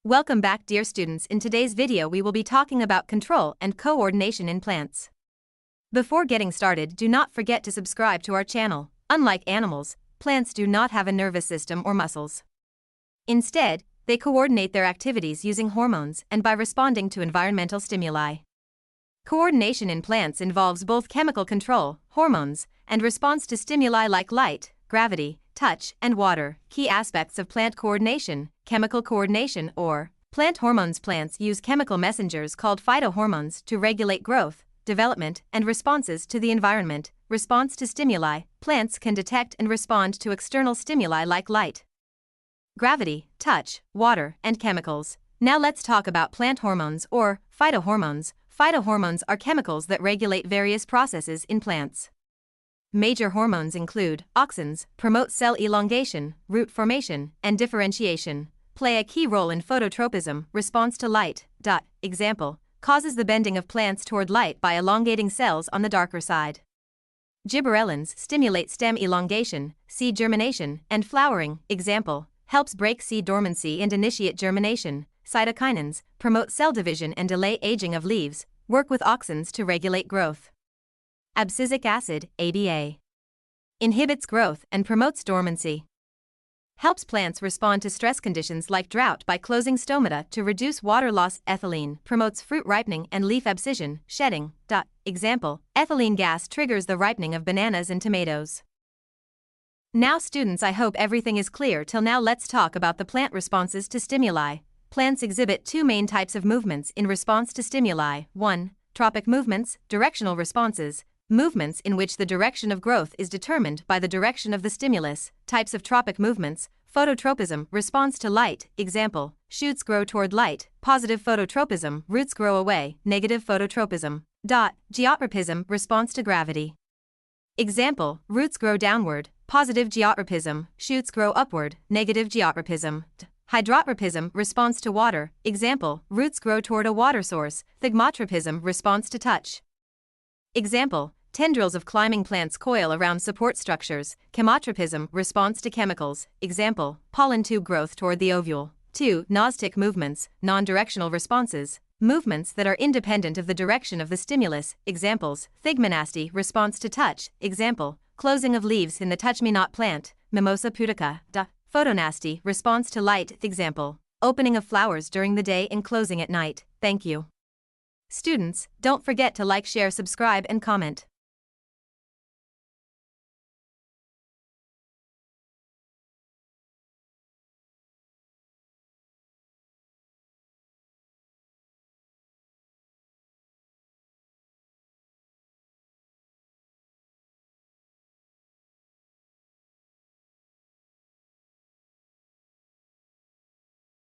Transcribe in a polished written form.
Welcome back, dear students. In today's video we will be talking about control and coordination in plants. Before getting started, do not forget to subscribe to our channel. Unlike animals, plants do not have a nervous system or muscles. Instead, they coordinate their activities using hormones and by responding to environmental stimuli. Coordination in plants involves both chemical control, hormones, and response to stimuli like light, gravity, touch, and water. Key aspects of plant coordination: chemical coordination or plant hormones. Plants use chemical messengers called phytohormones to regulate growth, development, and responses to the environment. Response to stimuli: plants can detect and respond to external stimuli like light, gravity, touch, water, and chemicals. Now let's talk about plant hormones or phytohormones. Phytohormones are chemicals that regulate various processes in plants. Major hormones include auxins, promote cell elongation, root formation, and differentiation, play a key role in phototropism, response to light. Example, causes the bending of plants toward light by elongating cells on the darker side. Gibberellins stimulate stem elongation, seed germination, and flowering. Example, helps break seed dormancy and initiate germination. Cytokinins promote cell division and delay aging of leaves, work with auxins to regulate growth. Abscisic acid, ADA, inhibits growth and promotes dormancy. Helps plants respond to stress conditions like drought by closing stomata to reduce water loss. Ethylene promotes fruit ripening and leaf abscission, shedding. Example, ethylene gas triggers the ripening of bananas and tomatoes. Now students, I hope everything is clear till now. Let's talk about the plant responses to stimuli. Plants exhibit two main types of movements in response to stimuli. 1. Tropic movements, directional responses, movements in which the direction of growth is determined by the direction of the stimulus. Types of tropic movements: phototropism, response to light. Example, shoots grow toward light. Positive phototropism, roots grow away. Negative phototropism. Geotropism, response to gravity. Example, roots grow downward. Positive geotropism, shoots grow upward. Negative geotropism. Hydrotropism, response to water. Example, roots grow toward a water source. Thigmotropism, response to touch. Example, tendrils of climbing plants coil around support structures. Chemotropism, response to chemicals. Example, pollen tube growth toward the ovule. 2. Nostotic movements, non-directional responses, movements that are independent of the direction of the stimulus. Examples, thigmonasty, response to touch. Example, closing of leaves in the touch-me-not plant, Mimosa pudica. Photonasty, response to light. Example, opening of flowers during the day and closing at night. Thank you. Students, don't forget to like, share, subscribe, and comment.